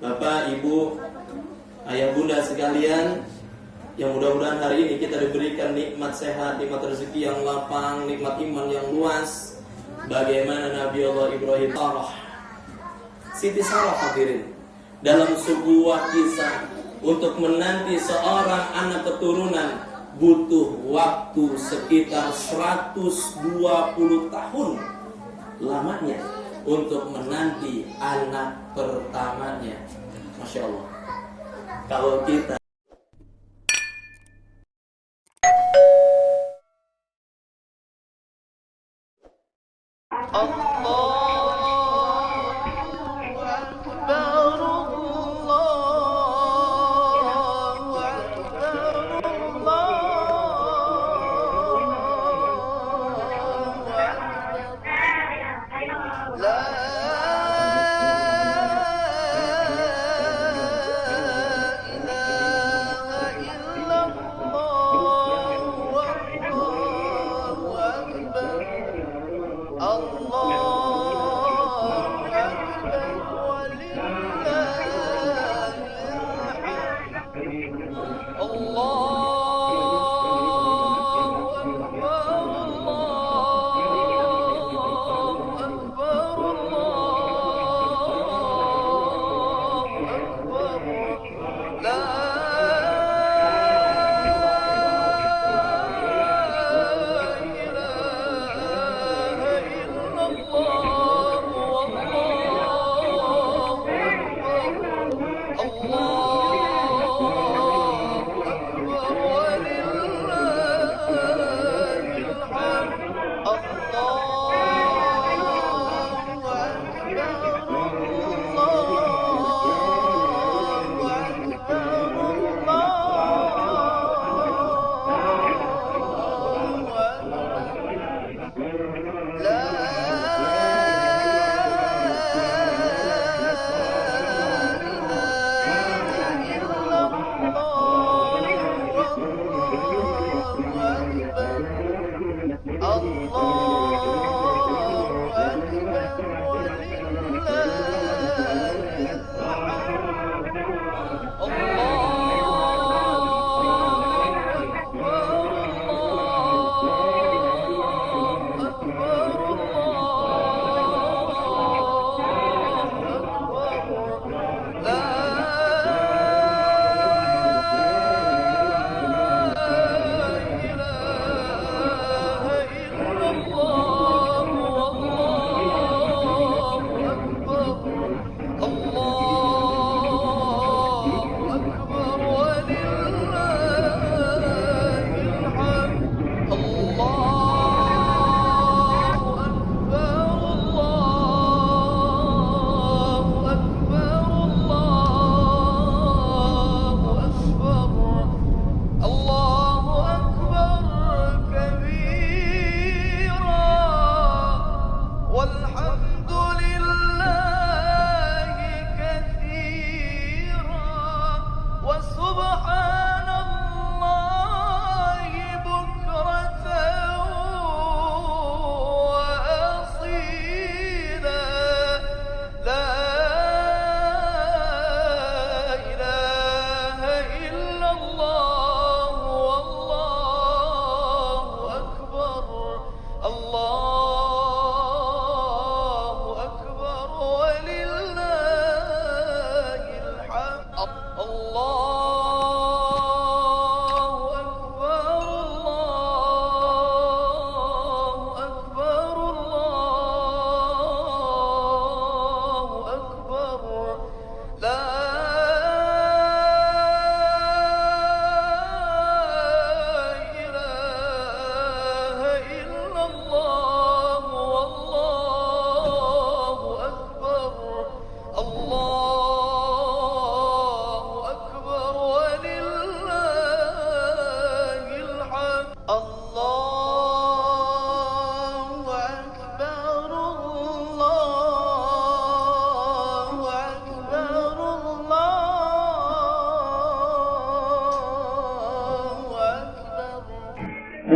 Bapak, Ibu, Ayah Bunda sekalian, yang mudah-mudahan hari ini kita diberikan nikmat sehat, nikmat rezeki yang lapang, nikmat iman yang luas. Bagaimana Nabi Allah Ibrahim Siti Sarah hadirin dalam sebuah kisah untuk menanti seorang anak keturunan butuh waktu sekitar 120 tahun lamanya untuk menanti anak pertamanya. Masya Allah. Kalau kita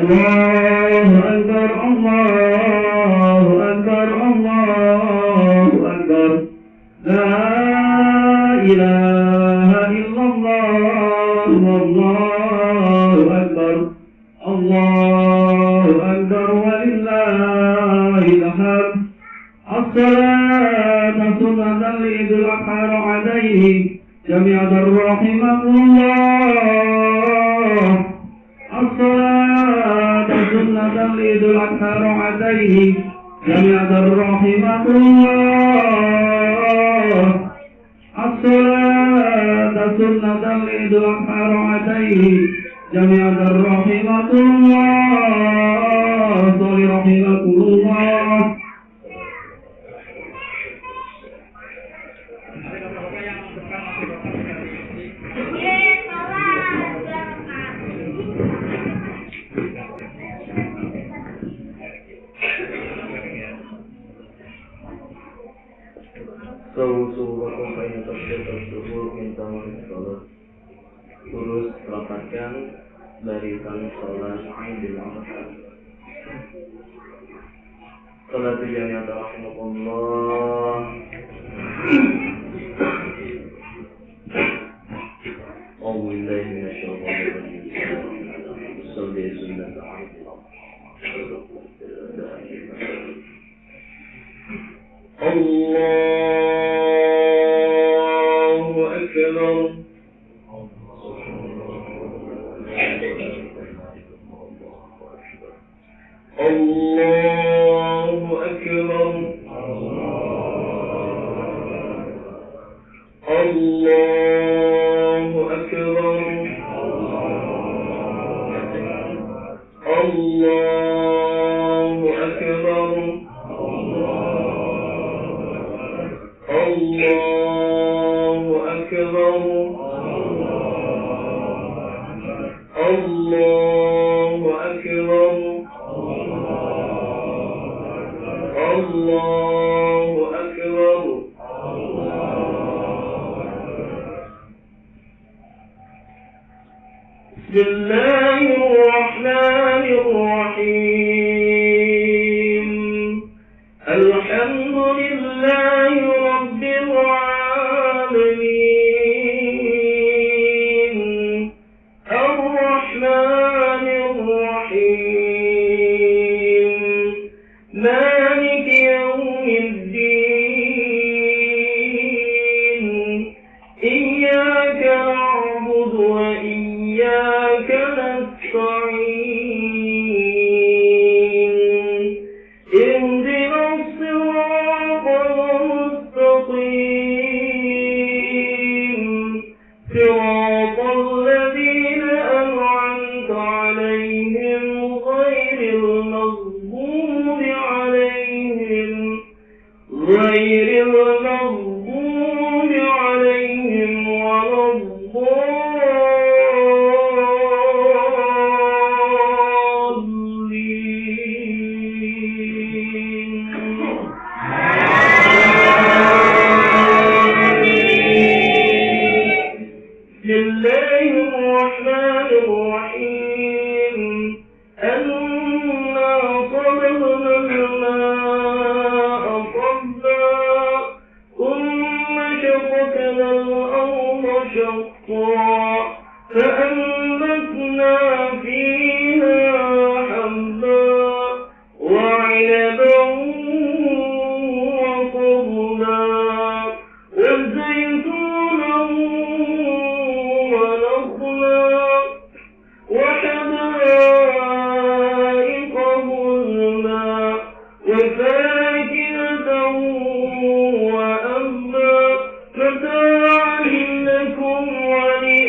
الله أكبر الله أكبر الله أكبر لا إله إلا الله والله أكبر الله أكبر ولله الحمد الصلاة سنة لعيد الأضحى رعديه جميعا رحمكم الله الصلاة سنة لعيد الأضحى رعديه جميعا رحمكم الله الصلاة سنة لعيد الأضحى رعديه جميعا رحمكم الله صل رحمكم الله. Terus rapatkan barisan sholat Idul Adha. Sholat tujuannya rahimahullah. A'udzubillahi minasyaitonir rajim. Sholli sunnat Allahu akbar. Allahu akbar. Allahu akbar. Allahu akbar. Allahu akbar. Allahu akbar. Allahu akbar. Bismillahirrahmanirrahim. Alhamdulillahi rabbil alamin. Ar-Rahmanir Rahim. Maliki yawmiddin. Iyyaka na'budu wa iyyaka nasta'in. اهدنا الصراط المستقيم صراط الذين أنعمت عليهم غير المغضوب عليهم ولا فأنبتنا فيها حبا وعنبا وقضبا وزيتونا ونخلا وحدائق غلبا وفاكهة وأبا متاعا لكم ولأنعامكم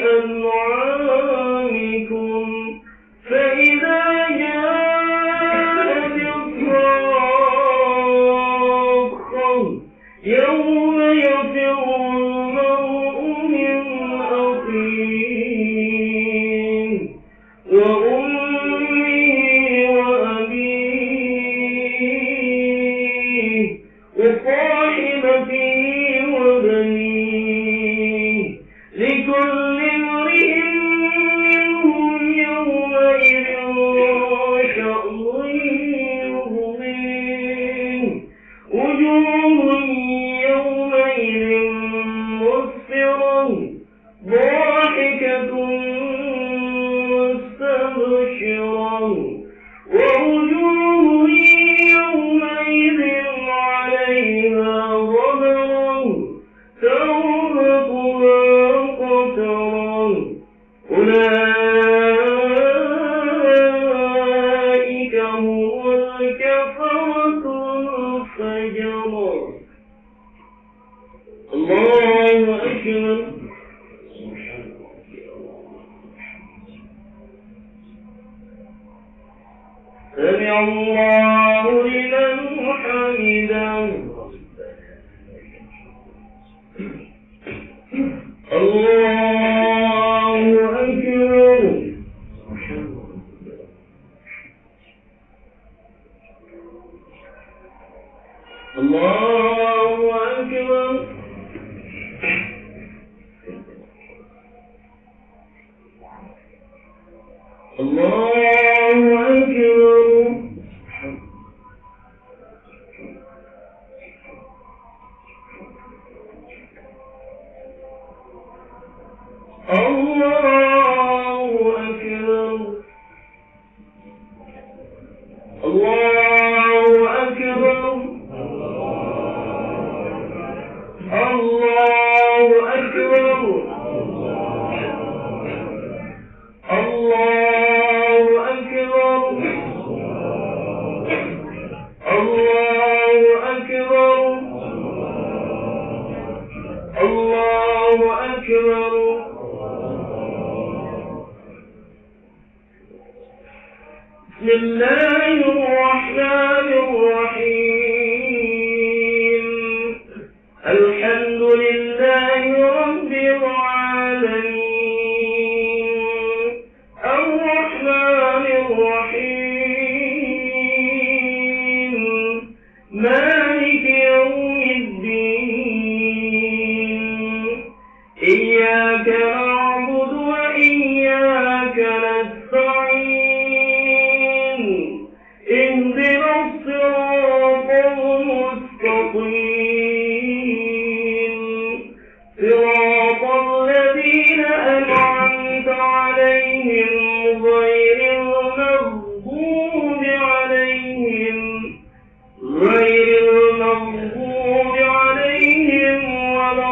الله لمن حمده الله أكبر الله أكبر الله أكبر الله أكبر الله أكبر الله أكبر الله أكبر الله أكبر الله أكبر بسم الله الرحمن الرحيم الحمد لله رب العالمين الرحمن الرحيم مالك يوم الدين إياك نعبد وإياك نستعين اهدنا الصراط المستقيم صراط الذين أنعمت عليهم غير المغضوب عليهم ولا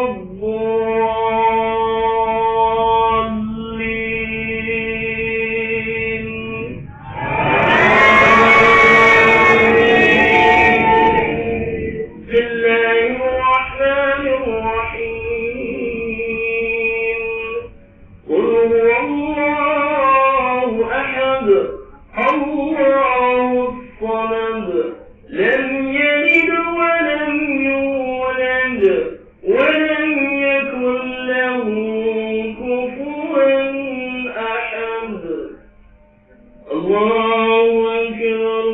الضالين بسم الله الرحمن الرحيم قل هو الله أحد الله الصمد لم يلد ولم يولد ولم يكن له كفوا أحد الله أكبر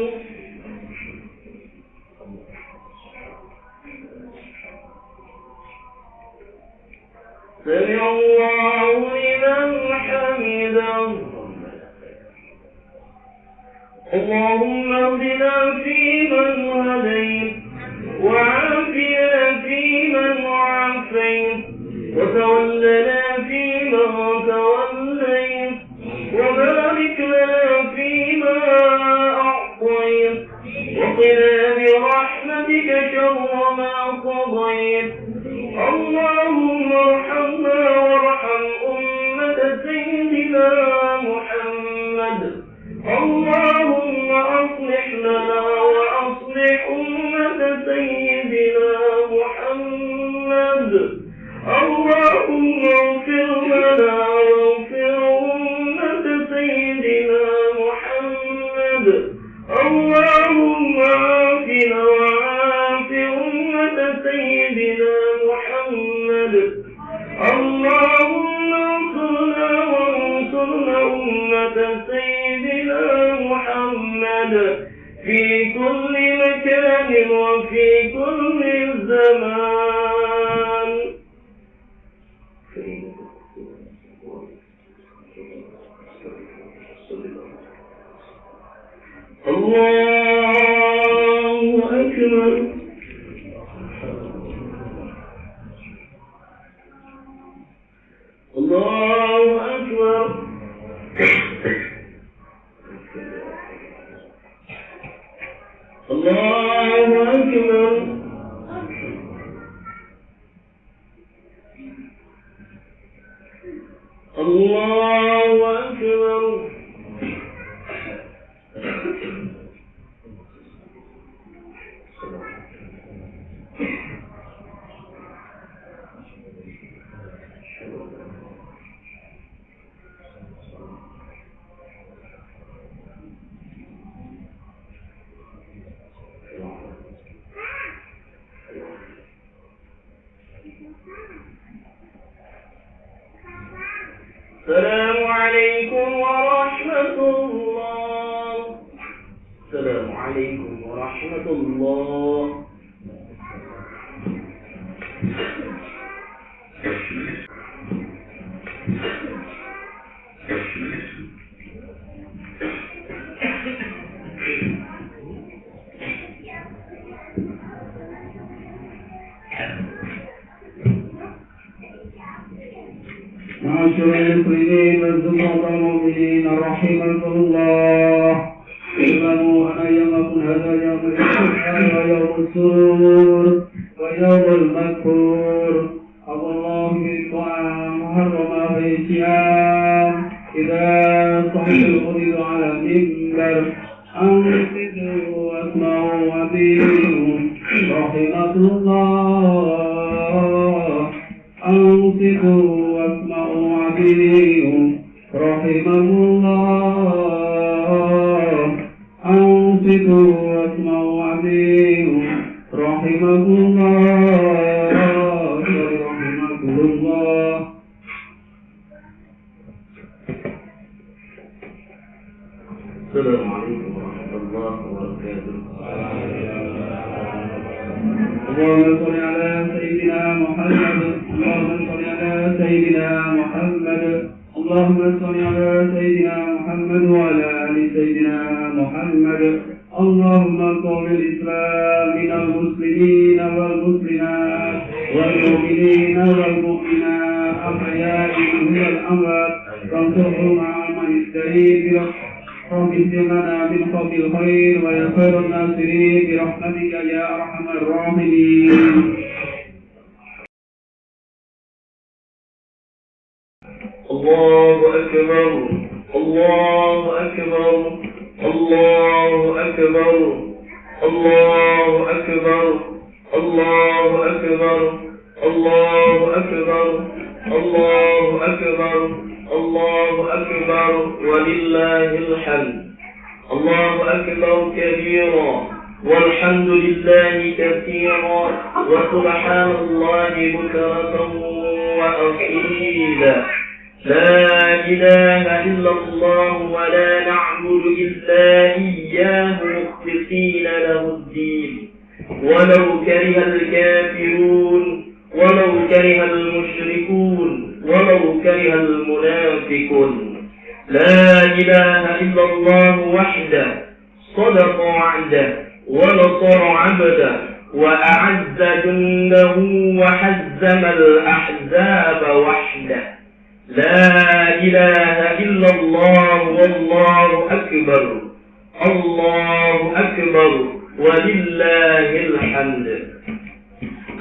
سمع الله لمن حمده اللهم اهدنا فيمن هديت وعافنا فيمن عافيت وتولنا فيمن توليت وبارك لنا فيما أعطيت وقنا برحمتك شر ما قضيت اللهم ارحمنا وارحم أمة سيدنا محمد اللهم أصلح لنا وأصلح أمة سيدنا محمد اللهم اغفر لنا واغفر أمة سيدنا محمد اللهم عافنا وعاف أمة سيدنا محمد اللهم انصرنا وانصرنا أمة سيدنا محمد في كل مكان وفي كل زمان الله أكبر الله أكبر الله أكبر الله أكبر Assalamualaikum warahmatullah. Assalamualaikum warahmatullah. معاشر المسلمين والزمرة المؤمنين رحمكم الله، اعلموا أن يومكم هذا يوم الفرح ويوم السرور ويوم المذكور. أبو الله بالطعام محرم في الصيام إذا صحب الخطيب على المنبر أنصتوا واسمعوا وأطيعوا رحمكم الله. أنصتوا واسمعوا وأطيعوا رحمكم الله. أنصتوا واسمعوا وأطيعوا رحمكم الله. رحمكم الله. السلام عليكم ورحمة الله وبركاته. اللهم صل على سيدنا محمد. اللهم صل على سيدنا محمد. اللهم صل على سيدنا محمد وعلى آل سيدنا محمد. اللهم انصر الإسلام من المسلمين والمسلمات والمؤمنين والمؤمنات الأحياء منهم والأموات، وانصرهم على من استعين رب اجعلنا من قوم الخير ويا خير الناصرين برحمتك يا أرحم الراحمين. الله أكبر الله أكبر الله أكبر الله أكبر الله أكبر الله أكبر الله أكبر الله أكبر ولله الحمد. الله أكبر كبيرا والحمد لله كثيرا وسبحان الله بكرة وأصيلا. لا إله إلا الله ولا نعبد إلا إياه مخلصين له الدين ولو كره الكافرون ولو كره المشركون ولو كره المنافقون. لا إله إلا الله وحده صدق وعده ونصر عبده وأعز جنده وحزم الأحزاب وحده. لا إله إلا الله والله أكبر. الله أكبر ولله الحمد.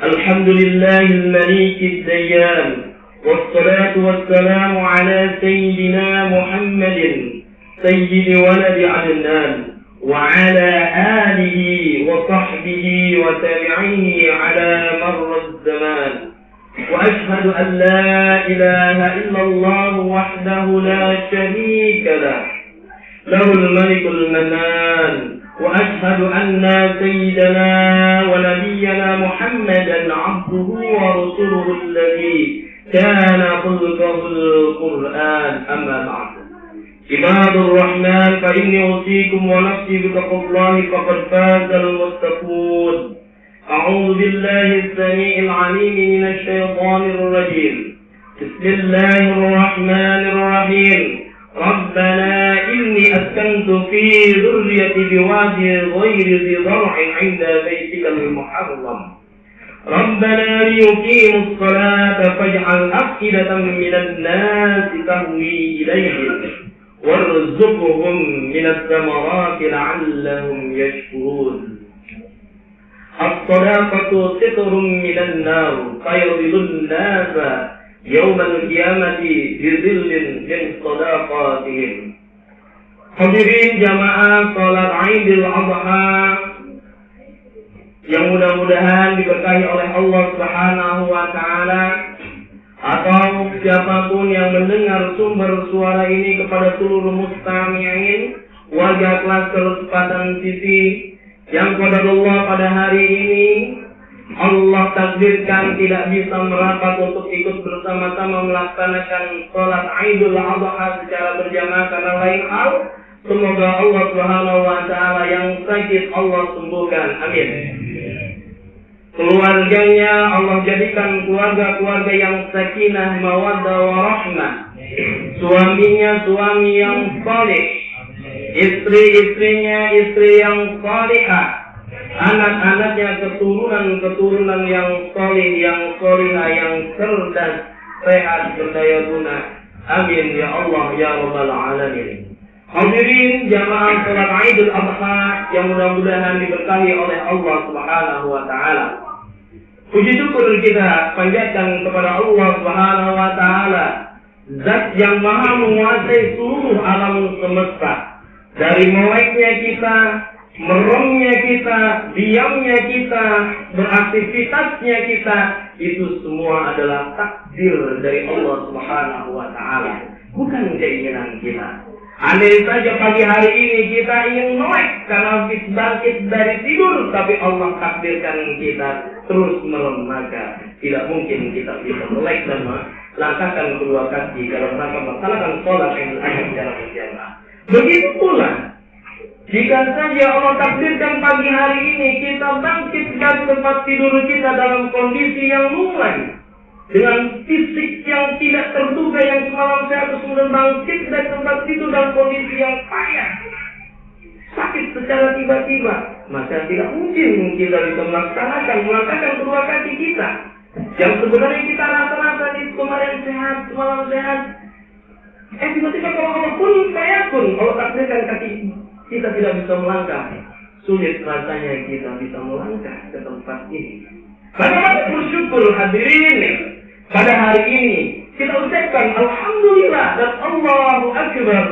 الحمد لله الملك الديان، والصلاة والسلام على سيدنا محمد سيد ولد عدنان وعلى آله وصحبه وتابعيه على مر الزمان. وأشهد أن لا إله إلا الله وحده لا شريك له، له الملك المنان. وأشهد أن سيدنا ونبينا محمدا عبده ورسوله الذي كان خلقه القرآن. أما بعد، عباد الرحمن، فإني أوصيكم ونفسي بتقوى الله فقد فاز المتقون. أعوذ بالله السميع العليم من الشيطان الرجيم. بسم الله الرحمن الرحيم. ربنا إني أسكنت في ذريتي بواد غير ذي زرع عند بيتك المحرم ربنا ليقيموا الصلاة فاجعل أفئدة من الناس تهوي إليهم وارزقهم من الثمرات لعلهم يشكرون. الصداقة ستر من النار فيظل الناس يوم القيامة بظل من صداقاتهم. Hadirin jamaah salat Idul Adha yang mudah-mudahan diberkahi oleh Allah Subhanahu wa taala, atau siapapun yang mendengar sumber suara ini, kepada seluruh mustami'in warga klaster Sepatan City yang qadarullah pada hari ini Allah takdirkan tidak bisa merapat untuk ikut bersama-sama melaksanakan sholat Idul Adha secara berjamaah karena lain hal, semoga Allah Subhanahu wa taala yang sakit Allah sembuhkan. Amin. Keluarganya Allah jadikan keluarga yang sakinah, mawaddah, warahmah. Suaminya suami yang saleh, istri-istrinya istri yang salihah, anak-anaknya keturunan yang saleh, yang salihah, yang cerdas, sehat, berdaya guna. Amin ya Allah ya rabbal alamin. Hadirin jamaah salat Idul Adha yang mudah-mudahan diberkahi oleh Allah Subhanahu wa taala. Puji syukur kita panjatkan kepada Allah Subhanahu wa taala, Zat yang maha menguasai seluruh alam semesta. Dari meleknya kita, meremnya kita, diamnya kita, beraktivitasnya kita, itu semua adalah takdir dari Allah Subhanahu wa taala, bukan keinginan kita. Andai saja pagi hari ini kita ingin melek karena bangkit dari tidur, tapi Allah takdirkan kita terus merem, maka tidak mungkin kita bisa melek dan melangkahkan kedua kaki dalam rangka melaksanakan sholat Idul Adha secara berjamaah. Begitu pula, jika saja Allah takdirkan pagi hari ini kita bangkit dari tempat tidur kita dalam kondisi yang mulai, dengan fisik yang tidak terduga, yang semalam saya kemudian bangkit dari tempat tidur dalam kondisi yang payah, sakit secara tiba-tiba, maka tidak mungkin kita bisa melangkahkan kedua kaki kita. Yang sebenarnya kita rasa-rasa di kemarin sehat, semalam sehat, tiba-tiba kalau Allah pun Allah takdirkan kaki kita tidak bisa melangkah, sulit rasanya kita bisa melangkah ke tempat ini. Bagaimana bersyukur hadirin, pada hari ini kita ucapkan Alhamdulillah dan Allahu Akbar,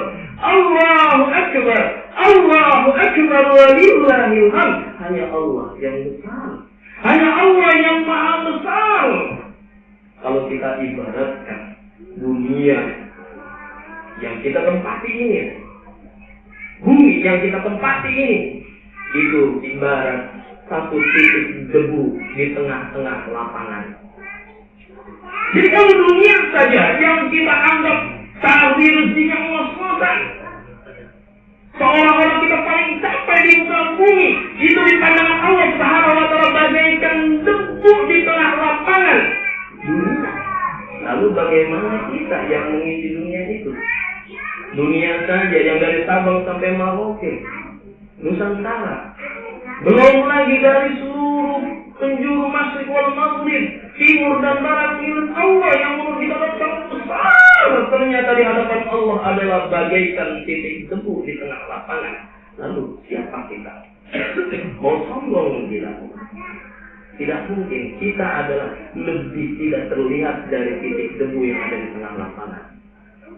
Allahu Akbar, Allahu Akbar walillahil hamd. Hanya Allah yang besar, hanya Allah yang maha besar. Kalau kita ibaratkan dunia yang kita tempati ini, bumi yang kita tempati ini, itu ibarat satu titik debu di tengah-tengah lapangan. Jadi kalau dunia saja yang kita anggap tadi rezekinya ngos-ngosan, seolah-olah kita paling capek di muka bumi, itu di pandangan Allah Subhanahu wa taala bagaikan debu di tengah lapangan dunia. Lalu bagaimana kita yang mengisi dunia itu? Dunia saja yang dari Sabang sampai Merauke, Nusantara, belum lagi dari seluruh penjuru Masyriq wal Maghrib, timur dan barat, milik Allah yang menurut kita sangat besar. Ternyata di hadapan Allah adalah bagaikan titik debu di tengah lapangan. Lalu siapa kita? Mau sombong kita? Tidak mungkin. Kita adalah lebih tidak terlihat dari titik debu yang ada di tengah lapangan.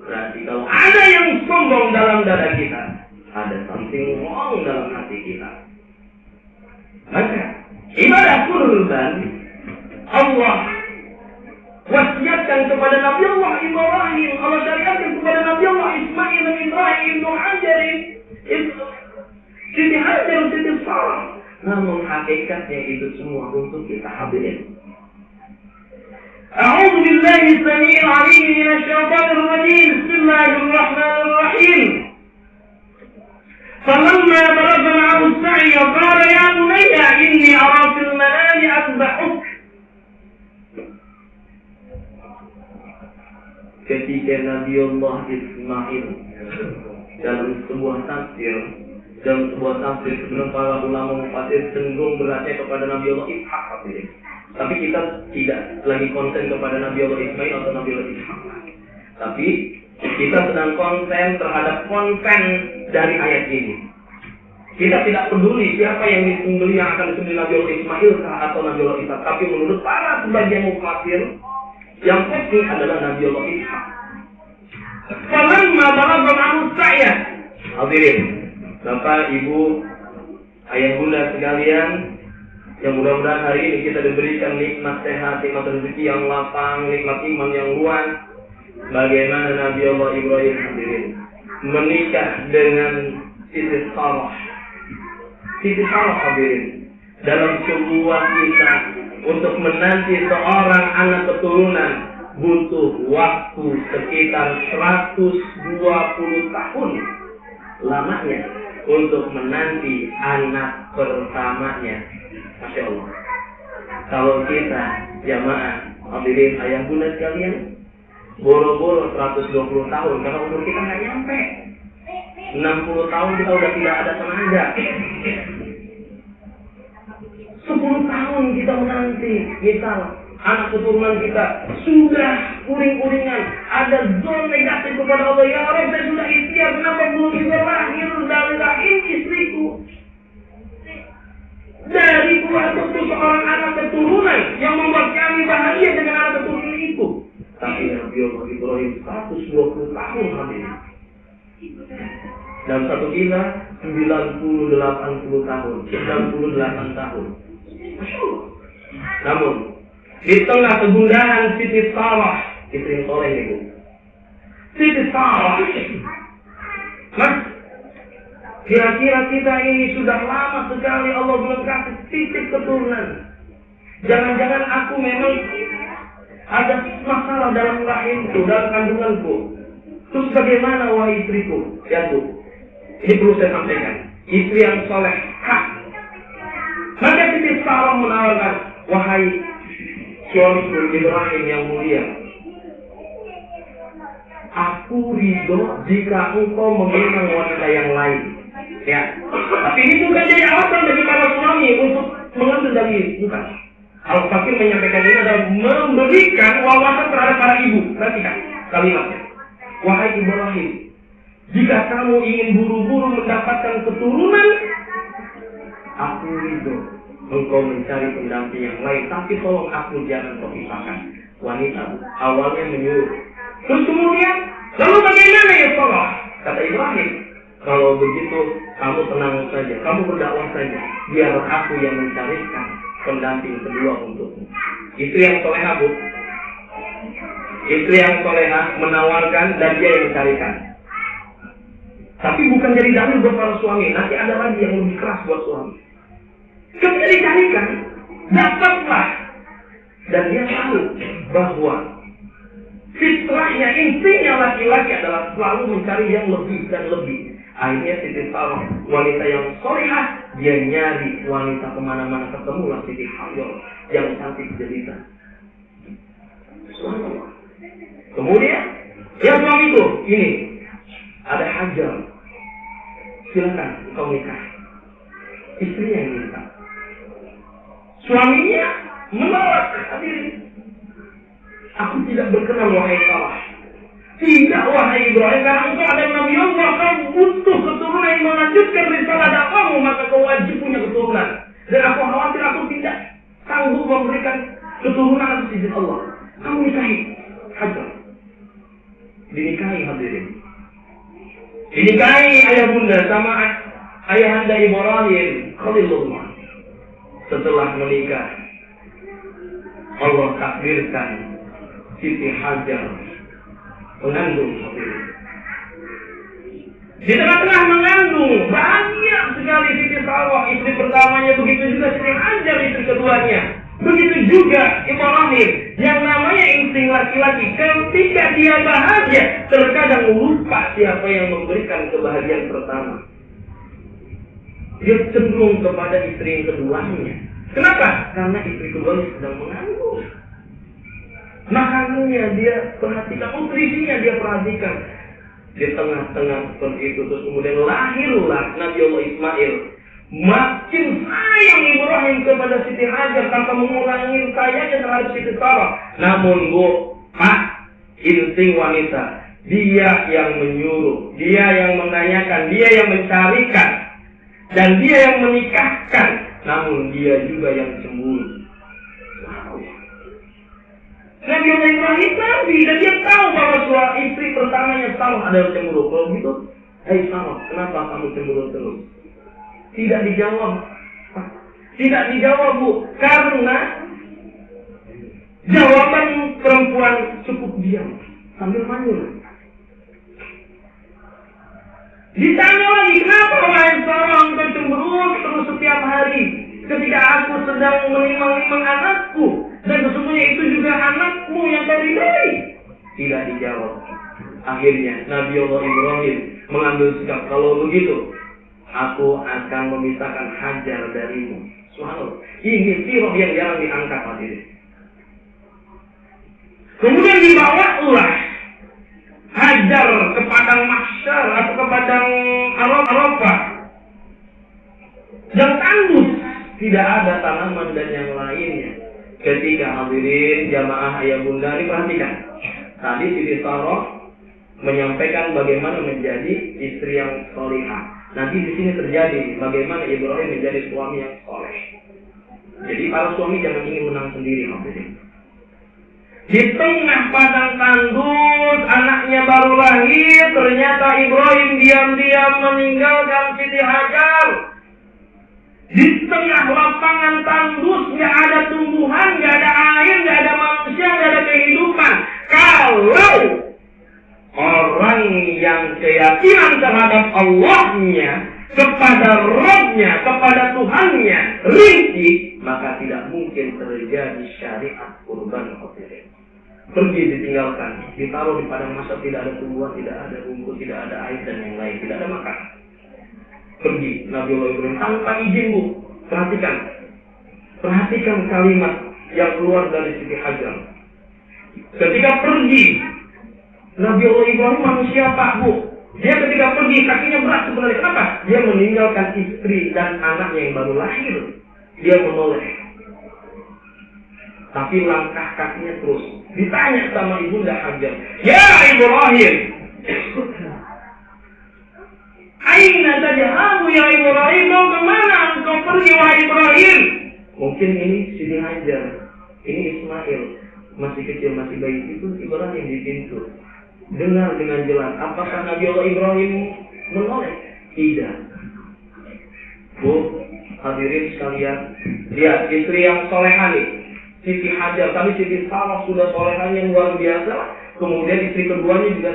Berarti kalau ada yang sombong dalam dada kita, ada something wrong dalam hati kita. Maka ibadah kurban Allah wasiatkan kepada Nabi Allah Ibrahim, Allah syariatkan kepada Nabi Allah Ismail dan Ibrahim, Ibnu Hajar, Siti Hajar, Siti Sarah. Namun hakikatnya itu semua untuk kita hadirin. A'udzu billahi as-sami'il 'alim minasy syaithanir rajim. Bismillahirrahmanirrahim. فلما بلغ معه السعي قال يا بني إني أرى في المنام أذبحك. Ketika Nabi Allah Ismail dalam sebuah tafsir sebelum para ulama mufassir cenderung beratnya kepada Nabi Allah Ishak, tapi kita tidak lagi konsen kepada Nabi Allah Ismail atau Nabi Allah Ishak, tapi kita sedang konsen terhadap konten dari ayat ini. Kita tidak peduli siapa yang disembelih, yang akan disembelih Nabi Allah Ismail atau Nabi Allah Ishak, tapi menurut para sebagian mufassir yang pasti adalah Nabi Allah Ishak. Falamma balagha ma'ahu as-sa'y. Hadirin, Bapak, Ibu, Ayah Bunda sekalian, yang mudah-mudahan hari ini kita diberikan nikmat sehat, nikmat rezeki yang lapang, nikmat iman yang luas. Bagaimana Nabi Allah Ibrahim hadirin menikah dengan Siti Sarah. Siti Sarah hadirin dalam sebuah kisah untuk menanti seorang anak keturunan butuh waktu sekitar 120 tahun lamanya untuk menanti anak pertamanya. Masya Allah. Kalau kita jamaah hadirin ayah bunda sekalian, boro-boro 120 tahun, karena umur kita nggak nyampe 60 tahun kita udah tidak ada tenaga. 10 tahun kita menanti, misal anak keturunan kita sudah uring-uringan, ada zon negatif kepada Allah. Ya Allah, saya sudah ikhtiar, kenapa belum bisa lahir dari rahim istriku? Dari Tuhan itu seorang anak keturunan yang membuat kami bahagia dengan anak keturunan itu. Tapi Nabi Allah Ibrahim 120 tahun hadir. Dan satu kisah 90-80 tahun, 98 tahun. Masya Allah. Namun di tengah kegundahan Siti Sarah, istri soleh itu, Siti Sarah, Mas, kira-kira kita ini sudah lama sekali Allah belum kasih titik keturunan. Jangan-jangan aku memang ada masalah dalam rahimku, dalam kandunganku. Terus bagaimana wahai istriku? Ya Bu, ini perlu saya sampaikan. Istri yang soleh, maka Siti Sarah menawarkan, wahai suamiku Ibrahim yang mulia, aku ridho jika engkau mengenang wanita yang lain. Ya, tapi ini bukan jadi alasan bagi para suami untuk mengambil dari bukan. Al-Fakir menyampaikan ini adalah memberikan wawasan terhadap para ibu. Perhatikan kalimatnya. Wahai Ibrahim, jika kamu ingin buru-buru mendapatkan keturunan, aku ridho engkau mencari pendamping yang lain, tapi tolong aku jangan kau pisahkan. Wanita awalnya menyuruh. Terus kemudian, lalu bagaimana ya Allah? Kata Ibrahim, kalau begitu kamu tenang saja, kamu berdakwah saja, biar aku yang mencarikan pendamping kedua untukmu. Itu yang solehah, Bu. Istri yang solehah menawarkan dan dia yang mencarikan. Tapi bukan jadi dalil buat para suami. Nanti ada lagi yang lebih keras buat suami. Ketika dicarikan, dapatlah. Dan dia tahu bahwa fitrahnya, intinya laki-laki adalah selalu mencari yang lebih dan lebih. Akhirnya Siti Sarah, wanita yang solehah, dia nyari wanita kemana-mana, ketemulah Siti Hajar yang cantik jelita. Kemudian, yang suami itu, ini ada Hajar, silakan kau nikah. Istrinya yang minta. Suaminya menolak. Hadirin, aku tidak berkenan wahai Sarah. Tidak wahai Ibrahim, karena engkau ada Nabi Allah, kau butuh keturunan yang melanjutkan risalah dakwamu, maka kau wajib punya keturunan. Dan aku khawatir aku tidak sanggup memberikan keturunan atas izin Allah. Kamu nikahi Hajar. Dinikahi hadirin. Dinikahi ayah bunda sama ayahanda Ibrahim Khalilullah. Setelah menikah, Allah takdirkan Siti Hajar mengandung. Di tengah-tengah mengandung, bahagia sekali Siti Sarah, istri pertamanya, begitu juga Siti Hajar, istri keduanya. Begitu juga Ibrahim, yang namanya insting laki-laki, ketika dia bahagia, terkadang lupa siapa yang memberikan kebahagiaan pertama. Dia cenderung kepada istri yang keduanya. Kenapa? Karena istri keduanya sedang mengandung. Makanannya dia perhatikan, nutrisinya dia perhatikan. Di tengah-tengah seperti itu, terus kemudian lahirlah Nabi Allah Ismail. Makin sayang Ibrahim kepada Siti Hajar tanpa mengurangi sayangnya terhadap Siti Sarah. Namun Bu, Pak, insting wanita, dia yang menyuruh, dia yang menanyakan, dia yang mencarikan, dan dia yang menikahkan. Namun dia juga yang cemburu. Nabi Allah Ibrahim Nabi, dan dia tahu bahwa suami istri pertamanya Sarah adalah cemburu. Kalau gitu, hai Sarah, kenapa kamu cemburu terus? Tidak dijawab. Tidak dijawab, Bu, karena jawaban perempuan cukup diam sambil manyun. Ditanya lagi, kenapa wahai Sarah engkau cemburu terus setiap hari? ketika aku sedang menimang-nimang anakku, dan sesungguhnya itu juga anakmu yang kau ridhai? Tidak dijawab. Akhirnya Nabi Allah Ibrahim mengambil sikap, kalau begitu aku akan memisahkan Hajar darimu. Subhanallah. Ini sirah yang jarang diangkat hadirin. Kemudian dibawalah Hajar ke padang mahsyar atau ke padang Arafah yang tandus, tidak ada tanaman dan yang lainnya. Ketika hadirin jamaah ayah bunda ini perhatikan. Tadi Siti Sarah menyampaikan bagaimana menjadi istri yang solihah. Nanti di sini terjadi bagaimana Ibrahim menjadi suami yang soleh. Jadi para suami jangan ingin menang sendiri, hadirin. Di tengah padang tandus, anaknya baru lahir, ternyata Ibrahim diam-diam meninggalkan Siti Hajar. Di tengah lapangan tandus, nggak ada tumbuhan, nggak ada air, nggak ada manusia, nggak ada kehidupan. Kalau orang yang keyakinan terhadap Allahnya, kepada Rabb-nya, kepada Tuhannya rinci, maka tidak mungkin terjadi syariat kurban hadirin. Pergi ditinggalkan, ditaruh di padang mahsyar, tidak ada tumbuhan, tidak ada rumput, tidak ada air dan yang lain, tidak ada makan. Pergi Nabi Allah Ibrahim tanpa izin, Bu. Perhatikan kalimat yang keluar dari Siti Hajar. Ketika pergi Nabi Allah Ibrahim manusia, Pak, Bu. Dia ketika pergi kakinya berat sebenarnya. Kenapa? Dia meninggalkan istri dan anaknya yang baru lahir. Dia menoleh. Tapi langkah kakinya terus. Ditanya sama ibunda Hajar, "Ya Ibrahim, aina tajhabu ya Ibrahim? Mau kemana engkau pergi wahai Ibrahim?" Mungkin ini Siti Hajar, ini Ismail, masih kecil, masih bayi. Itu Ibrahim di pintu. Dengar dengan jelas. Apakah Nabi Allah Ibrahim menoleh? Tidak. Bu, hadirin sekalian, lihat istri yang solehah nih, Siti Hajar. Tadi Siti Sarah sudah solehahnya luar biasa. Kemudian istri keduanya juga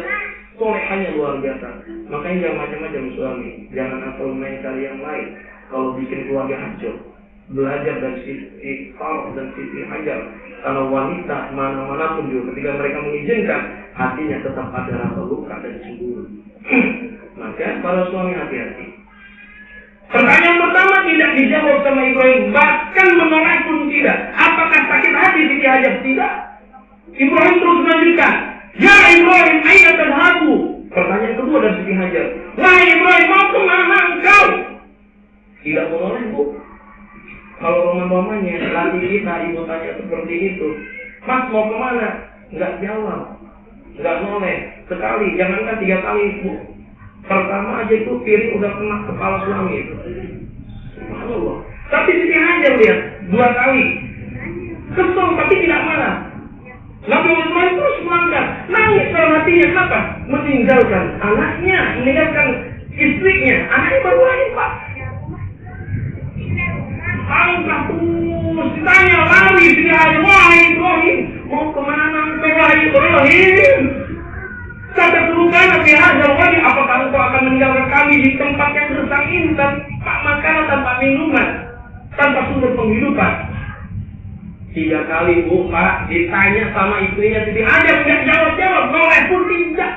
solehahnya luar biasa. Makanya jangan macam-macam suami. Jangan asal main cari yang lain. Kalau bikin keluarga hancur, belajar dari Siti Sarah dan Siti Hajar. Karena wanita mana-mana pun juga ketika mereka mengizinkan, hatinya tetap ada rasa luka dan cemburu. Maka para suami hati-hati. Pertanyaan pertama tidak dijawab sama Ibrahim, bahkan menolak pun tidak. Apakah sakit hati Siti Hajar? Tidak. Ibrahim terus melanjutkan, "Ya Ibrahim, aina tadhabu?" Pertanyaan kedua dari Siti Hajar, "Wahai Ibrahim, mau kemana engkau?" Tidak menolak, Bu. Kalau roman-romannya laki kita ibu tanya seperti itu, "Mas mau kemana?" Nggak jawab, nggak noleh sekali, jangankan 3 kali, Bu. Pertama aja itu piring udah kena kepala suami itu. Subhanallah. Tapi Siti Hajar lihat 2 kali, kesel tapi tidak marah. Nabi Muhammad terus melangkah, nangis dalam hatinya. Kenapa? Meninggalkan anaknya, meninggalkan istrinya. Anaknya baru lahir, Pak. Langkah terus, ditanya lari Siti Hajar, "Wahai Ibrahim, mau kemana engkau wahai Ibrahim?" Kata suruhkan Nabi Hajar, "Wahai, apakah engkau akan meninggalkan kami di tempat yang gersang ini tanpa makanan, tanpa minuman, tanpa sumber penghidupan?" 3 kali, Bu, Pak, ditanya sama istrinya Siti Hajar, nggak jawab-jawab, noleh pun tidak.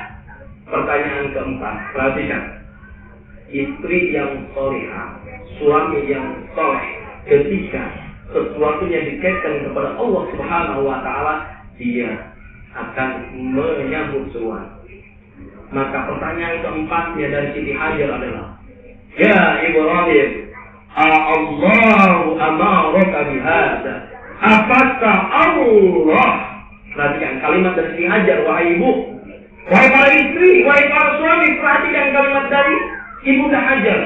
Pertanyaan keempat, perhatikan. Istri yang solehah, suami yang soleh, ketika sesuatunya dikaitkan kepada Allah Subhanahu wa Ta'ala, dia akan menyambut seruan. Maka pertanyaan keempatnya dari Siti Hajar adalah, "Ya Ibrahim, Allahu amaraka bihadza?" Apakah Allah, perhatikan kalimat dari Siti Hajar, wahai ibu, wahai para istri, wahai para suami, perhatikan kalimat dari ibunda Hajar.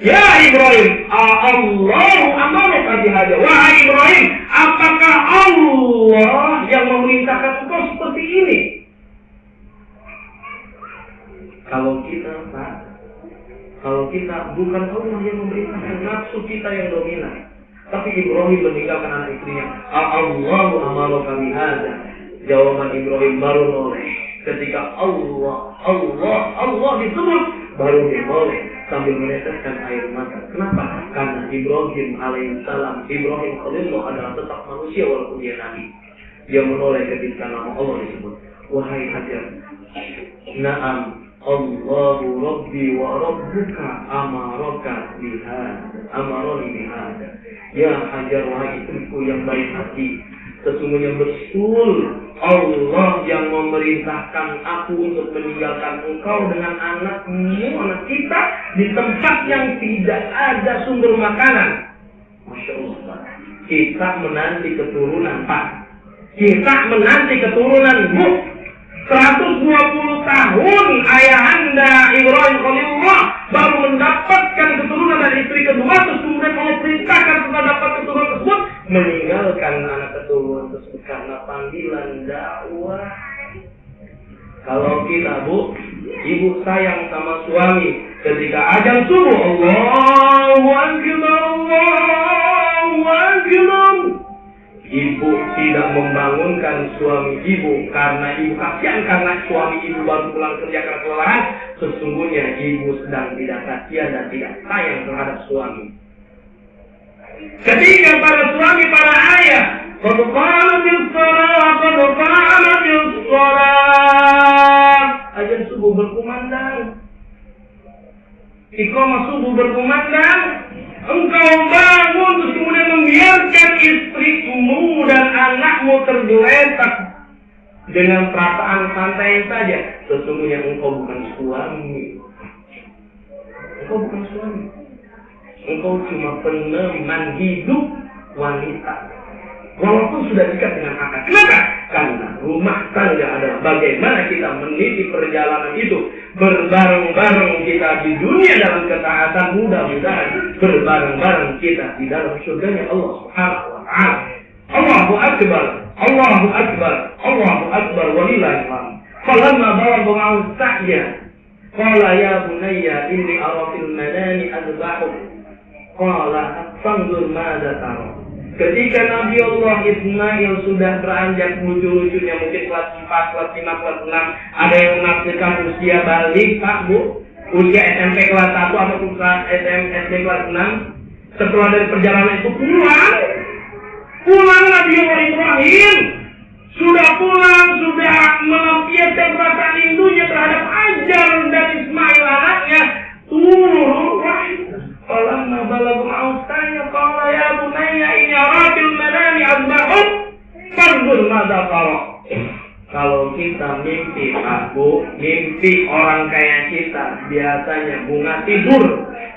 "Ya Ibrahim, Allahu amaraka bihadza?" Wahai Ibrahim, apakah Allah yang memerintahkan engkau seperti ini? Kalau kita bukan Allah yang memerintahkan, nafsu kita yang dominan. Tapi Ibrahim meninggalkan anak istrinya. "Allahu amaraka bihadza." Jawaban Ibrahim baru noleh ketika Allah disebut, baru dia noleh. sambil meneteskan air mata. Kenapa? Karena Ibrahim alaihissalam, Ibrahim Khalilullah adalah tetap manusia walaupun dia nabi. Dia menoleh ketika nama Allah disebut. Wahai Hajar, na'am, Allahu Rabbi wa Rabbuka amaroni bihada. Ya Hajar, wahai istriku yang baik hati, sesungguhnya betul Allah yang memerintahkan aku untuk meninggalkan engkau dengan anak kita di tempat yang tidak ada sumber makanan. Masya Allah, Pak. Kita menanti keturunan, Pak. Kita menanti keturunan, Bu. 120 tahun ayahanda Ibrahim Khalilullah baru mendapatkan keturunan dari istri kedua, terus kemudian Allah perintahkan setelah dapat keturunan tersebut meninggalkan anak keturunan tersebut karena panggilan dakwah. Kalau kita, Bu, ibu sayang sama suami, ketika azan subuh, Allahu Akbar, Allahu Akbar, ibu tidak membangunkan suami ibu karena ibu kasihan karena suami ibu baru pulang kerja karena kelelahan. Sesungguhnya ibu sedang tidak kasihan dan tidak sayang terhadap suami. Ketika para suami, para ayah, qad qamatis shalah, azan subuh berkumandang, iqamah subuh berkumandang, engkau bangun terus kemudian membiarkan istrimu dan anakmu tergeletak dengan perasaan santai saja. Sesungguhnya engkau bukan suami. Engkau bukan suami. Engkau cuma peneman hidup wanita. Walaupun sudah dekat dengan akad. Kenapa? Karena rumah tangga adalah bagaimana kita meniti perjalanan itu. Berbareng-bareng kita di dunia dalam ketaatan, mudah-mudahan berbareng-bareng kita di dalam surganya Allah Subhanahu wa ta'ala. Allahu Akbar, Allahu Akbar, Allahu Akbar, walillahil hamd. Falamma balagha ma'ahu as-sa'ya, qala ya bunayya inni ara fil manami adbahuk. Qala fanzur madza tara. Ketika Nabi Allah Ismail sudah beranjak lucu-lucunya, mungkin kelas 4, kelas 5, kelas 6, ada yang menafsirkan usia balik, Pak, Bu, usia SMP kelas 1 atau SD kelas 6, setelah dari perjalanan itu pulang Nabi Allah Ibrahim, sudah pulang, sudah melampiaskan perasaan rindunya terhadap Hajar dan Ismail anaknya, turun wahyu. Falamma balagha ma'ustanya qala ya bunayya inni ara fil manami adbahuk fanzur madza tara. Kalau kita mimpi, Pak, Bu, mimpi orang kayak kita biasanya bunga tidur.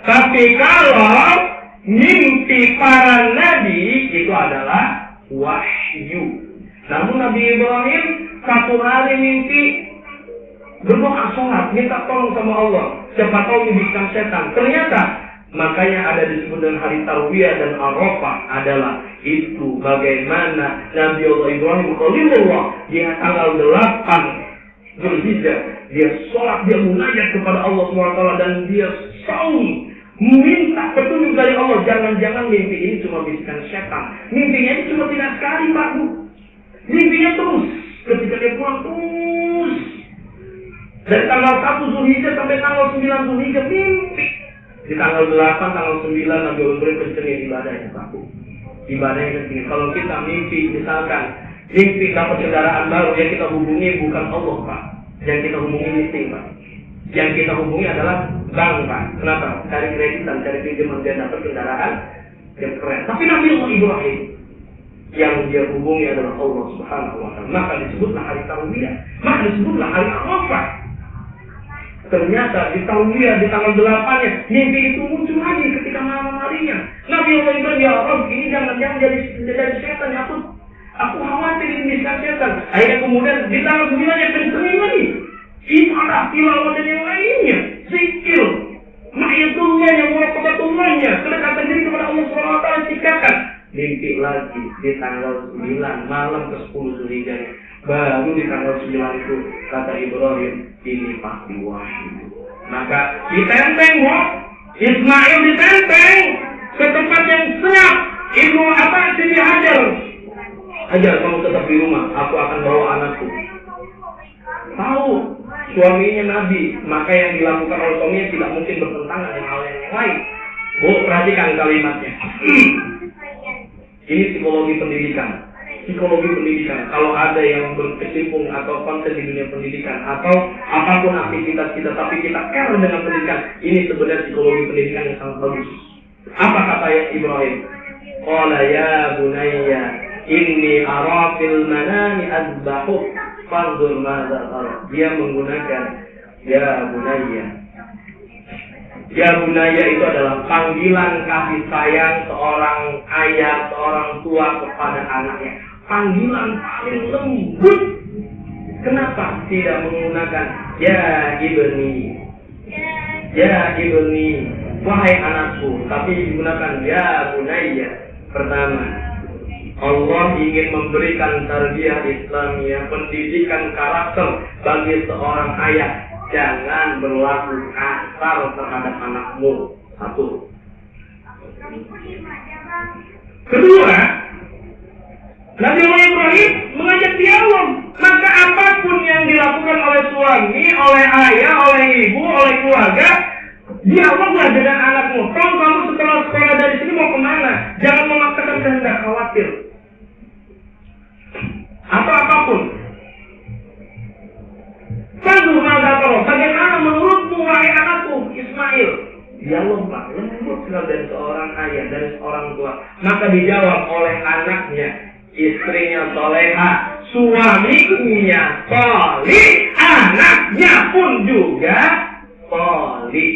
Tapi kalau mimpi para nabi itu adalah wahyu. Namun Nabi Ibrahim satu hari mimpi berdoa sholat, minta tolong sama Allah. Siapa tahu dibisikkan setan. Ternyata makanya ada disebut dengan hari Tarwiyah dan Arafah adalah itu bagaimana Nabi Allah Ibrahim Khalilullah dia tanggal 8 Zulhijjah dia sholat, dia munajat kepada Allah SWT dan dia saum meminta petunjuk dari Allah. Jangan-jangan mimpi ini cuma bisikan setan. Mimpinya ini cuma tidak sekali, Pak, Bu. Mimpinya terus. Ketika dia pulang terus dari tanggal 1 Zulhijjah sampai tanggal 9 Zulhijjah mimpi. Di tanggal 8, tanggal 9 Nabi Ibrahim kencengin ibadahnya, Pak. Ibadahnya kencengin. Kalau kita mimpi, misalkan mimpi dapat kendaraan baru, yang kita hubungi bukan Allah, Pak. Yang kita hubungi meeting, Pak. Yang kita hubungi adalah bank, Pak. Kenapa? Cari kreditan, cari pinjaman biar dapat kendaraan yang keren. Tapi Nabi Allah Ibrahim yang dia hubungi adalah Allah Subhanahu wa ta'ala. Maka disebutlah hari Tarwiyah. Maka disebutlah hari Arafah. Ternyata di Tarwiyah di tanggal 8-nya mimpi itu muncul lagi ketika malam harinya. Nabi Allah Ibrahim, ya Allah, ini jangan jadi setan. Aku khawatir ini bisa setan. Akhirnya kemudian di tanggal 9-nya kencengin lagi. Ibadah, tilawah dan yang lainnya. Zikir, ma'iyatullah, yang muraqabatullahnya, kedekatan diri kepada Allah SWT tingkatkan. Mimpi lagi di tanggal 9 malam ke 10 Zulhijjah. Baru di tanggal 9 itu kata Ibrahim, ini pasti wahyu. Maka ditenteng, Ismail ditenteng ke tempat yang senyap. Ibu Siti Hajar, kamu tetap di rumah. Aku akan bawa anakku. Tahu suaminya Nabi, maka yang dilakukan oleh suaminya tidak mungkin bertentangan dengan hal yang lain. Bu, perhatikan kalimatnya. Ini psikologi pendidikan. Psikologi pendidikan. Kalau ada yang berkecimpung atau konsen di dunia pendidikan atau apapun aktivitas kita, tapi kita care dengan pendidikan, ini sebenarnya psikologi pendidikan yang sangat bagus. Apa kata Ibrahim? Qala ya bunayya inni ara fil manami azbahuk fanzur madza tara. Dia menggunakan ya bunayya. Ya bunayya itu adalah panggilan kasih sayang seorang ayah, seorang tua kepada anaknya. Panggilan paling lembut. Kenapa tidak menggunakan ya ibni? Ya ibni, wahai anakku, tapi digunakan ya bunayya. Pertama, Allah ingin memberikan tarbiyah Islamiyah, pendidikan karakter bagi seorang ayah. Jangan berlaku kasar terhadap anakmu. Satu. Kedua, Nabi Ibrahim mengajak dialog. Maka apapun yang dilakukan oleh suami, oleh ayah, oleh ibu, oleh keluarga, dialoglah dengan anakmu. Kamu setelah sekolah dari sini mau kemana? Jangan memaksakan kehendak, khawatir. Atau apapun. Fanzur madza tara. Bagaimana menurutmu wahai anakku Ismail? Dialog Pak, lembut sekali dari seorang ayah, dari seorang tua. Maka dijawab oleh anaknya, istrinya soleha, suaminya solih, anaknya pun juga solih.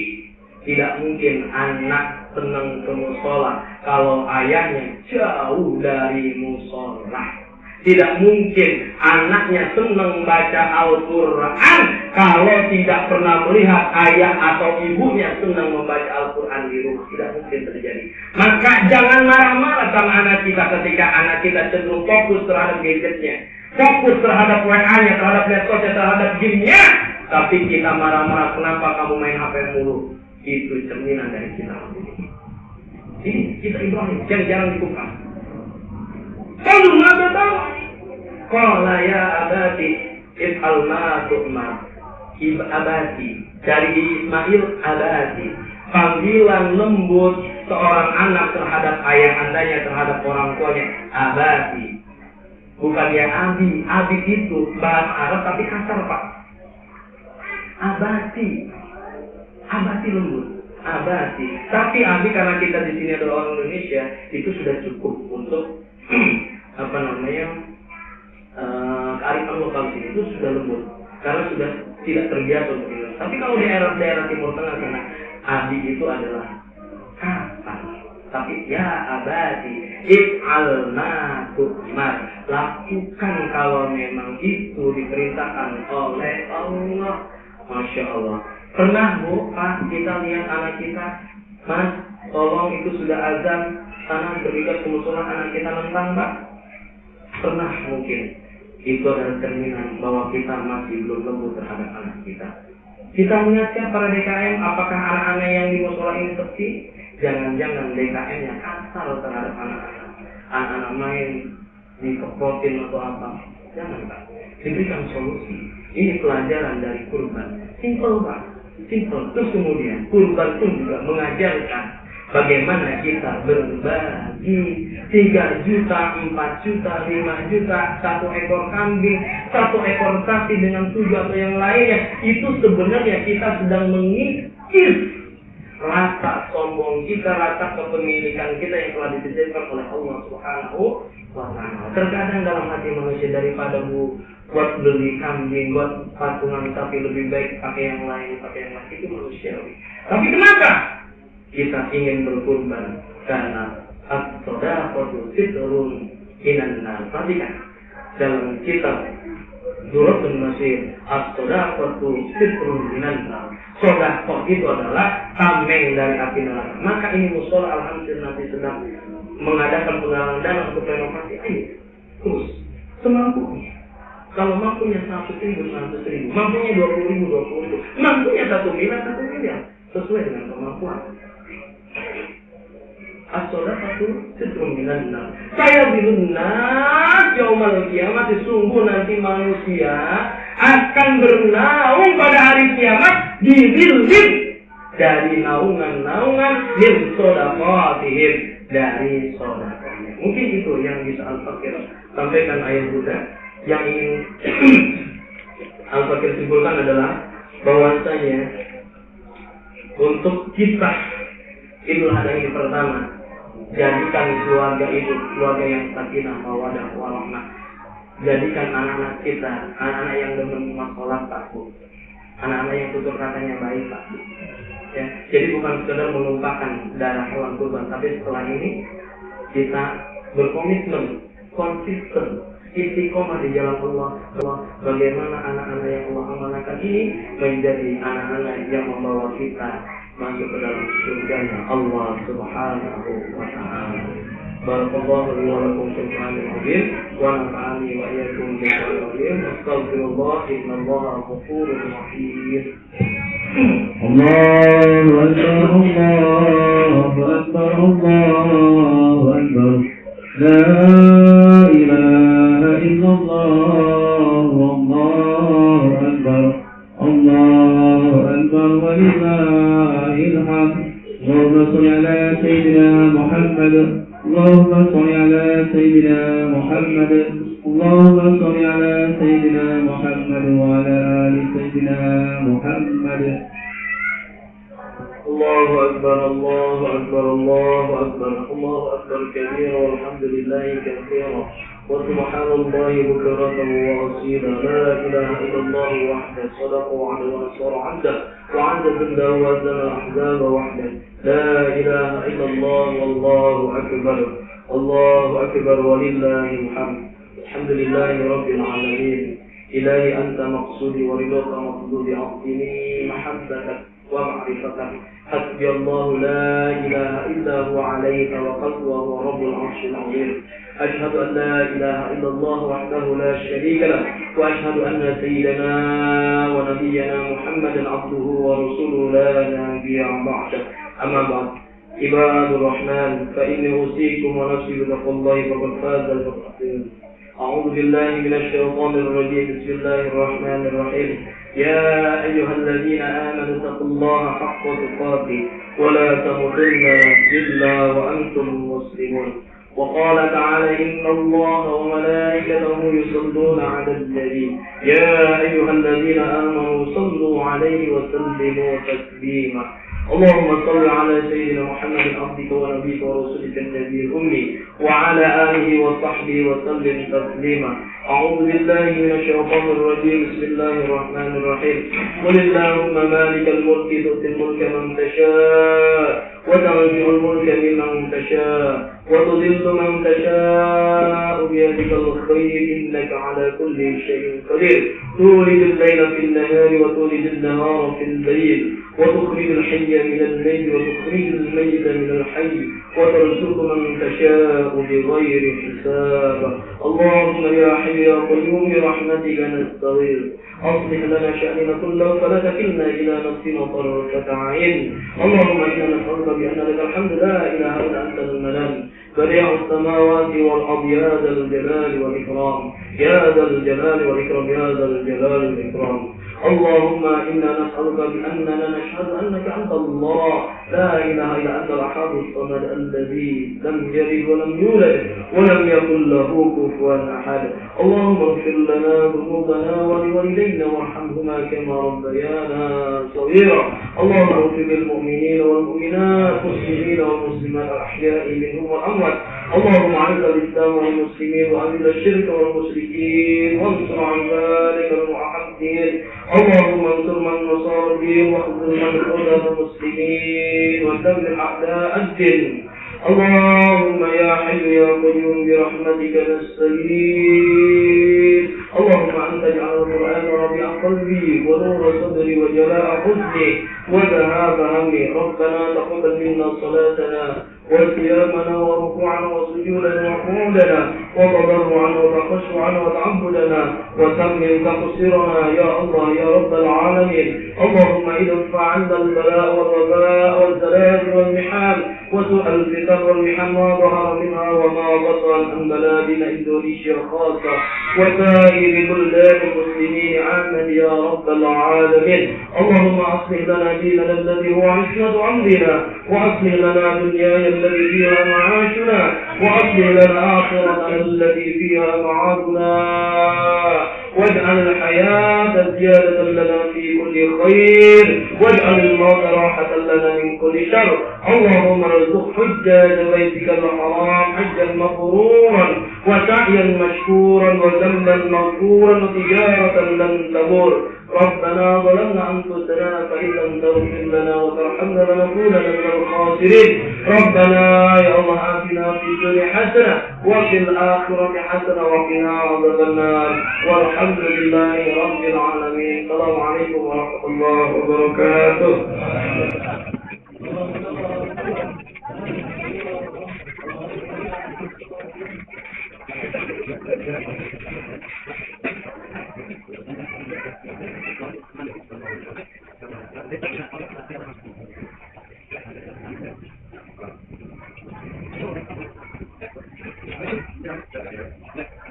Tidak mungkin anak senang ke musola kalau ayahnya jauh dari musola. Tidak mungkin anaknya senang baca Al-Quran kalau tidak pernah melihat ayah atau ibunya senang membaca Al-Quran di rumah. Tidak mungkin terjadi. Maka jangan marah-marah sama anak kita ketika anak kita cenderung fokus terhadap gadgetnya, fokus terhadap WA-nya, terhadap medsosnya, terhadap game-nya. Tapi kita marah-marah, kenapa kamu main HP mulu? Itu cerminan dari kita. Ini kita Ibrahim yang jarang dikupas. Kalau nggak tahu, qala ya abati if'al ma tu'mar. Abati dari Ismail abati, panggilan lembut seorang anak terhadap ayah andanya, terhadap orang tuanya. Abati, bukan ya abi. Abi itu bahasa Arab tapi kasar Pak. Abati lembut. Abati. Tapi abi karena kita di sini adalah orang Indonesia, itu sudah cukup untuk kearifan lokal sini itu sudah lembut karena sudah tidak terbiasa untuk itu. Tapi kalau di daerah Timur Tengah sana, abi itu adalah kasar. Tapi ya abadi if'al ma tu'mar, lakukan kalau memang itu diperintahkan oleh Allah. Masya Allah. Pernah Bu, Pak, kita lihat anak kita, Mas, tolong itu sudah azan, sana bergegas ke musola, anak kita nentang Pak. Pernah mungkin. Itu adalah cerminan bahwa kita masih belum lembut terhadap anak kita. Kita melihat para DKM, apakah anak-anak yang di musola ini sepi? Jangan-jangan DKM-nya kasar terhadap anak-anak. Anak-anak main dikeprotin atau apa. Jangan Pak. Diberikan solusi. Ini pelajaran dari kurban. Simple Pak. Simple. Terus kemudian kurban pun juga mengajarkan bagaimana kita berbagi 3 juta, 4 juta, 5 juta, 1 ekor kambing, 1 ekor sapi dengan 7 atau yang lainnya. Itu sebenarnya kita sedang mengikis rasa sombong kita, rasa kepemilikan kita yang telah dititipkan oleh Allah Subhanahu wa Ta'ala. Terkadang dalam hati manusia, daripada buat beli kambing, buat patungan, tapi lebih baik pakai yang lain, itu manusiawi. Tapi kenapa kita ingin berkurban? Karena as-shadaqatu sitrun minan nar. Perhatikan dalam kitab Durratun Nasir, as-shadaqatu sitrun minan nar. Sedekah itu adalah tameng dari api neraka. Maka ini musola alhamdulillah nanti sedang mengadakan penggalangan dana untuk renovasi. Ayo terus semampunya. Kalau mampunya 100.000, mampunya 20.000, mampunya 1 miliar, sesuai dengan kemampuan. As-shadaqatu sitrun minan nar. Saya bilunnas yaumal qiyamah, sungguh nanti manusia akan bernaung pada hari kiamat di zilzil dari naungan-naungan min shadaqatihim, dari sedekahnya. Mungkin itu yang bisa Al-Fakir sampaikan ayat Buddha. Yang ingin Al-Fakir simpulkan adalah bahwasanya untuk kita Idul Adha ini pertama, jadikan keluarga itu keluarga yang sakinah, mawaddah, warahmah. Jadikan anak-anak kita anak-anak yang menerima sholat takut, anak-anak yang tutur katanya baik takut. Ya, jadi bukan sekedar menumpahkan darah hewan kurban, tapi setelah ini kita berkomitmen, konsisten, istiqomah di jalan Allah. Bagaimana anak-anak yang Allah amanahkan ini menjadi anak-anak yang membawa kita masuk ke dalam surganya Allah Subhanahu wa Ta'ala. Barakallahu li wa lakum fil Qur'anil azim wa nafa'ani wa iyyakum bil Qur'anil azim. Astaghfirullah, innallaha ghafurur rahim. Allahu akbar, Allahu akbar, Allahu akbar. La ilaha illallah, wallahu akbar, Allahu akbar, walillahil hamd. Allahumma shalli ala sayyidina Muhammad, Allahumma shalli ala sayyidina Muhammad, Allahumma shalli ala sayyidina Muhammad wa ala ali sayyidina Muhammad. Allahu akbar, Allahu akbar, Allahu akbar, Allahu akbar kabira walhamdulillahi katsira wa subhanallahi bukratan wa asila. La ilaha illallah wahdahu sadaqa wa'ada wa nasara 'abdahu wa 'adda jundahu wa zama ahzaba wahdahu. La ilaha illallah wallahu akbar, Allahu akbar walillahil hamd. Alhamdulillahi rabbil alamin. Ilahi anta maqsudi wa ridaka maqsudi 'azimi mahabbatak wa ma'rifatak. Hasbi Allah la ilaha illa huwa alayhi tawakkaltu wa huwa rabbul 'arsyil 'azim. Ashhadu an la ilaha illallah wahdahu la sharika lah wa ashhadu anna sayyidana wa nabiyyana Muhammadan 'abduhu wa rasuluhu la nabiyya ba'dahu. Amma ba'd. Ibadur Rahman, fa inni usikum wa nafsi bi taqwallahi faqad faza al-muttaqin. أعوذ بالله من الشيطان الرجيم. بسم الله الرحمن الرحيم. يا أيها الذين آمنوا اتقوا الله حق تقاته ولا تموتن إلا وأنتم مسلمون. وقال تعالى إن الله وملائكته يصلون على النبي يا أيها الذين آمنوا صلوا عليه وسلموا تسليما. اللهم صل على سيدنا محمد عبدك ونبيك ورسولك النبي الأمي وعلى آله وصحبه وسلم تسليما. أعوذ بالله من الشيطان الرجيم. بسم الله الرحمن الرحيم. قل اللهم مالك الملك تؤتي الملك من تشاء وتنزع الملك ممن تشاء وتذل من تشاء بيدك الخير إنك على كل شيء قدير. تولد الليل في النهار وتولد النهار في الليل وتخرج الحي من الميت وتخرج الميت من الحي وترزق من تشاء بغير حساب. اللهم يا حي يا قيوم برحمتك نستغيث أصلح لنا شأننا كله فلا تكلنا إلى نفسنا طرفة عين. اللهم إنا نسألك بأن لك الحمد لا إله إلا أنت المنان بديع السماوات والأرض يا ذا الجلال والإكرام يا ذا الجلال والإكرام يا ذا الجلال والإكرام. اللهم إنا نسألك بأننا نشهد أنك أنت الله لا إله إلا أنت الأحد الصمد الذي لم يلد ولم يولد ولم يكن له كفوا أحد. اللهم اغفر لنا ذنوبنا ولوالدينا وارحمهما كما ربيانا صغيرا. اللهم اغفر للمؤمنين والمؤمنات والمسلمين والمسلمات الأحياء منهم والأموات. اللهم أعز الإسلام والمسلمين وأذل الشرك والمشركين وانصر عبادك الموحدين. اللهم انصر من نصر الدين واخذل من خذل المسلمين ودمر أعداء الدين. اللهم يا حي يا قيوم برحمتك نستغيث. اللهم أنت اجعل القرآن ربيع قلبي ونور صدري وجلاء حزني وذهاب همي. ربنا تقبل منا صلاتنا وصيامنا وركوعنا وسجودنا وقعودنا وتضرعنا وتخشعنا وتعبدنا وتمم تقصيرنا يا الله يا رب العالمين. اللهم إذا ادفع عنا البلاء والوباء والزلازل والمحال وسوء الفتن والمحن ما ظهر منها وما بطن عن بلادنا إندونيسيا خاصة وسائر بلدان المسلمين عاما يا رب العالمين. اللهم أصلح لنا ديننا الذي هو عصمة أمرنا، وأصلح لنا دنيانا التي فيها معاشنا، وأصلح لنا آخرتنا التي فيها معادنا، واجعل الحياة زيادة لنا في كل خير، واجعل الموت راحة لنا من كل شر. اللهم ارزق حجاج بيتك الحرام حجا مبرورا وسعيا مشكورا وذنبا مغفورا وتجارة لن تبور. ربنا ظلمنا أنفسنا فإن لم تغفر لنا وترحمنا لنكونن من الخاسرين. ربنا يا الله آتنا في الدنيا حسنة وفي الآخرة حسنة وقنا عذاب النار، والحمد لله رب العالمين. السلام عليكم ورحمة الله وبركاته. Gracias.